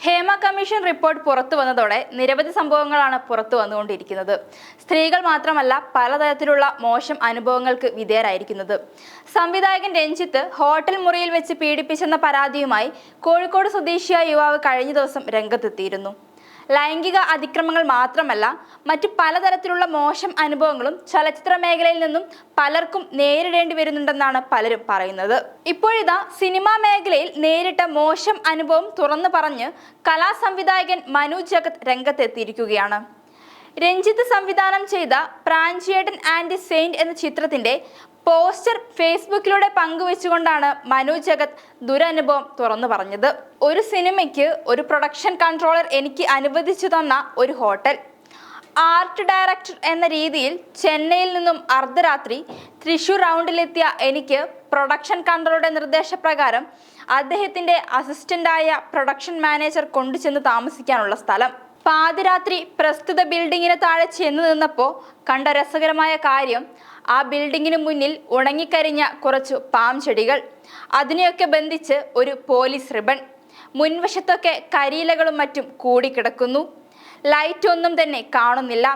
Hema commission report പുറത്തു വന്നതോടെ നിരവധി സംഭവങ്ങളാണ് പുറത്തു വന്നുകൊണ്ടിരിക്കുന്നത്. സ്ത്രീകൾ മാത്രമല്ല പലതരത്തിലുള്ള മോശം അനുഭവങ്ങൾക്ക് വിധേയരായിരിക്കുന്നത്. സംവിധായകൻ രഞ്ജിത്ത് ഹോട്ടൽ മുറിയിൽ വെച്ച് പീഡിപ്പിച്ചെന്ന പരാതിയുമായി കോഴിക്കോട് സ്വദേശിയായ യുവാവ് കഴിഞ്ഞ ദിവസം രംഗത്തെത്തിയിരുന്നു. ലൈംഗിക അതിക്രമങ്ങൾ മാത്രമല്ല മറ്റു പലതരത്തിലുള്ള മോശം അനുഭവങ്ങളും ചലച്ചിത്ര മേഖലയിൽ നിന്നും പലർക്കും നേരിടേണ്ടി വരുന്നുണ്ടെന്നാണ് പലരും പറയുന്നത്. ഇപ്പോഴിതാ സിനിമാ മേഖലയിൽ നേരിട്ട മോശം അനുഭവം തുറന്നു പറഞ്ഞ് കലാസംവിധായകൻ മനു ജഗത് രംഗത്തെത്തിയിരിക്കുകയാണ്. രഞ്ജിത്ത് സംവിധാനം ചെയ്ത പ്രാഞ്ചിയേട്ടൻ ആൻഡ് സെയിന്റ് എന്ന ചിത്രത്തിന്റെ പോസ്റ്റർ ഫേസ്ബുക്കിലൂടെ പങ്കുവെച്ചുകൊണ്ടാണ് മനു ജഗത് ദുരനുഭവം തുറന്നു പറഞ്ഞത്. ഒരു സിനിമയ്ക്ക് ഒരു പ്രൊഡക്ഷൻ കൺട്രോളർ എനിക്ക് അനുവദിച്ചു തന്ന ഒരു ഹോട്ടൽ. ആർട്ട് ഡയറക്ടർ എന്ന രീതിയിൽ ചെന്നൈയിൽ നിന്നും അർദ്ധരാത്രി തൃശൂർ റൗണ്ടിലെത്തിയ എനിക്ക് പ്രൊഡക്ഷൻ കൺട്രോളറുടെ നിർദ്ദേശപ്രകാരം അദ്ദേഹത്തിന്റെ അസിസ്റ്റന്റായ പ്രൊഡക്ഷൻ മാനേജർ കൊണ്ടുചെന്ന് താമസിക്കാനുള്ള സ്ഥലം. പാതിരാത്രി പ്രസ്തുത ബിൽഡിങ്ങിന് താഴെ ചെന്ന് നിന്നപ്പോൾ കണ്ട രസകരമായ കാര്യം, ആ ബിൽഡിങ്ങിന് മുന്നിൽ ഉണങ്ങിക്കരിഞ്ഞ കുറച്ചു പാം ചെടികൾ, അതിനെയൊക്കെ ബന്ധിച്ച് ഒരു പോലീസ് റിബൺ, മുൻവശത്തൊക്കെ കരിയിലകളും മറ്റും കൂടിക്കിടക്കുന്നു. ലൈറ്റ് ഒന്നും തന്നെ കാണുന്നില്ല.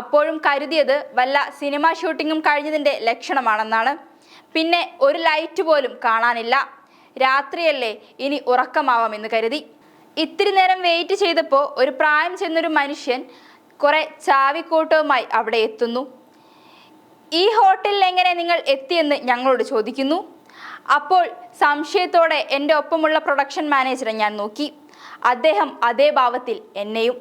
അപ്പോഴും കരുതിയത് വല്ല സിനിമാ ഷൂട്ടിങ്ങും കഴിഞ്ഞതിൻ്റെ ലക്ഷണമാണെന്നാണ്. പിന്നെ ഒരു ലൈറ്റ് പോലും കാണാനില്ല. രാത്രിയല്ലേ, ഇനി ഉറക്കമാവാമെന്ന് കരുതി ഇത്തിരി നേരം വെയിറ്റ് ചെയ്തപ്പോൾ ഒരു പ്രായം ചെന്നൊരു മനുഷ്യൻ കുറെ ചാവിക്കൂട്ടവുമായി അവിടെ എത്തുന്നു. ഈ ഹോട്ടലിൽ എങ്ങനെ നിങ്ങൾ എത്തിയെന്ന് ഞങ്ങളോട് ചോദിക്കുന്നു. അപ്പോൾ സംശയത്തോടെ എൻ്റെ ഒപ്പമുള്ള പ്രൊഡക്ഷൻ മാനേജറെ ഞാൻ നോക്കി. അദ്ദേഹം അതേ ഭാവത്തിൽ എന്നെയും.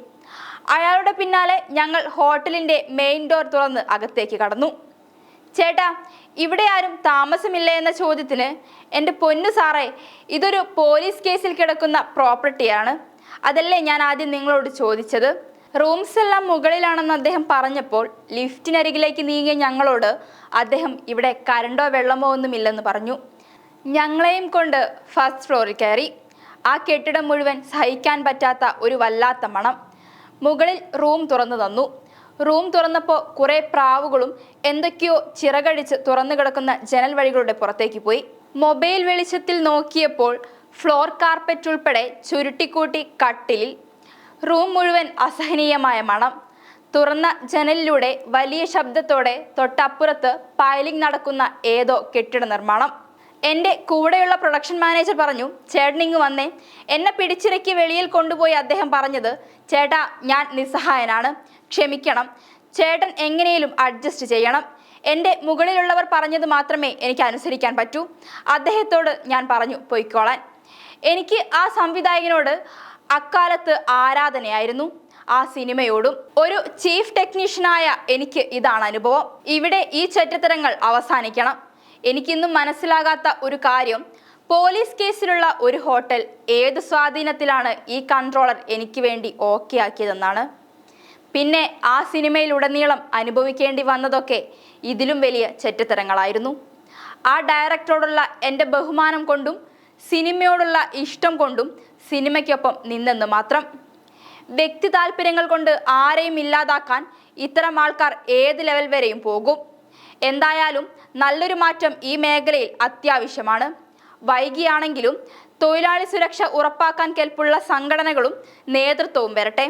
അയാളുടെ പിന്നാലെ ഞങ്ങൾ ഹോട്ടലിൻ്റെ മെയിൻ ഡോർ തുറന്ന് അകത്തേക്ക് കടന്നു. ചേട്ടാ, ഇവിടെ ആരും താമസമില്ല എന്ന ചോദ്യത്തിന്, എൻ്റെ പൊന്നു സാറേ, ഇതൊരു പോലീസ് കേസിൽ കിടക്കുന്ന പ്രോപ്പർട്ടിയാണ്, അതല്ലേ ഞാൻ ആദ്യം നിങ്ങളോട് ചോദിച്ചത്. റൂംസ് എല്ലാം മുകളിലാണെന്ന് അദ്ദേഹം പറഞ്ഞപ്പോൾ ലിഫ്റ്റിനരികിലേക്ക് നീങ്ങിയ ഞങ്ങളോട് അദ്ദേഹം ഇവിടെ കരണ്ടോ വെള്ളമോ ഒന്നുമില്ലെന്ന് പറഞ്ഞു. ഞങ്ങളെയും കൊണ്ട് ഫസ്റ്റ് ഫ്ലോറിൽ കയറി. ആ കെട്ടിടം മുഴുവൻ സഹിക്കാൻ പറ്റാത്ത ഒരു വല്ലാത്ത മണം. മുകളിൽ റൂം തുറന്നു തന്നു. റൂം തുറന്നപ്പോൾ കുറേ പ്രാവുകളും എന്തൊക്കെയോ ചിറകടിച്ച് തുറന്നു കിടക്കുന്ന ജനൽ വഴികളുടെ പുറത്തേക്ക് പോയി. മൊബൈൽ വെളിച്ചത്തിൽ നോക്കിയപ്പോൾ ഫ്ലോർ കാർപ്പറ്റ് ഉൾപ്പെടെ ചുരുട്ടിക്കൂട്ടി കട്ടിലിൽ. റൂം മുഴുവൻ അസഹനീയമായ മണം. തുറന്ന ജനലിലൂടെ വലിയ ശബ്ദത്തോടെ തൊട്ടപ്പുറത്ത് പൈലിംഗ് നടക്കുന്ന ഏതോ കെട്ടിട നിർമ്മാണം. എൻ്റെ കൂടെയുള്ള പ്രൊഡക്ഷൻ മാനേജർ പറഞ്ഞു, ചേട്ടനിങ്ങ് വന്നേ. എന്നെ പിടിച്ചിറക്കി വെളിയിൽ കൊണ്ടുപോയി അദ്ദേഹം പറഞ്ഞത്, ചേട്ടാ, ഞാൻ നിസ്സഹായനാണ്, ക്ഷമിക്കണം, ചേട്ടൻ എങ്ങനെയും അഡ്ജസ്റ്റ് ചെയ്യണം. എൻ്റെ മുകളിലുള്ളവർ പറഞ്ഞത് മാത്രമേ എനിക്ക് അനുസരിക്കാൻ പറ്റൂ. അദ്ദേഹത്തോട് ഞാൻ പറഞ്ഞു പൊയ്ക്കോളാൻ. എനിക്ക് ആ സംവിധായകനോട് അക്കാലത്ത് ആരാധനയായിരുന്നു, ആ സിനിമയോടും. ഒരു ചീഫ് ടെക്നീഷ്യനായ എനിക്ക് ഇതാണ് അനുഭവം. ഇവിടെ ഈ ചെറ്റത്തരങ്ങൾ അവസാനിക്കണം. എനിക്കിന്നും മനസ്സിലാകാത്ത ഒരു കാര്യം, പോലീസ് കേസിലുള്ള ഒരു ഹോട്ടൽ ഏത് സ്വാധീനത്തിലാണ് ഈ കൺട്രോളർ എനിക്ക് വേണ്ടി ഓക്കെ ആക്കിയതെന്നാണ്. പിന്നെ ആ സിനിമയിലുടനീളം അനുഭവിക്കേണ്ടി വന്നതൊക്കെ ഇതിലും വലിയ ചെറ്റത്തരങ്ങളായിരുന്നു. ആ ഡയറക്ടറോടുള്ള എൻ്റെ ബഹുമാനം കൊണ്ടും സിനിമയോടുള്ള ഇഷ്ടം കൊണ്ടും സിനിമയ്ക്കൊപ്പം നിന്നെന്ന് മാത്രം. വ്യക്തി താല്പര്യങ്ങൾ കൊണ്ട് ആരെയും ഇല്ലാതാക്കാൻ ഇത്തരം ആൾക്കാർ ഏത് ലെവൽ വരെയും പോകും. എന്തായാലും നല്ലൊരു മാറ്റം ഈ മേഖലയിൽ അത്യാവശ്യമാണ്. വൈകിയാണെങ്കിലും തൊഴിലാളി സുരക്ഷ ഉറപ്പാക്കാൻ കെൽപ്പുള്ള സംഘടനകളും നേതൃത്വവും വരട്ടെ.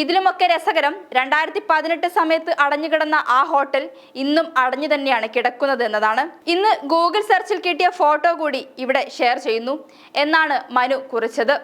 ഇതിലുമൊക്കെ രസകരം, 2018 സമയത്ത് അടഞ്ഞുകിടന്ന ആ ഹോട്ടൽ ഇന്നും അടഞ്ഞു തന്നെയാണ് കിടക്കുന്നത് എന്നതാണ്. ഇന്ന് ഗൂഗിൾ സെർച്ചിൽ കിട്ടിയ ഫോട്ടോ കൂടി ഇവിടെ ഷെയർ ചെയ്യുന്നു എന്നാണ് മനു കുറിച്ചത്.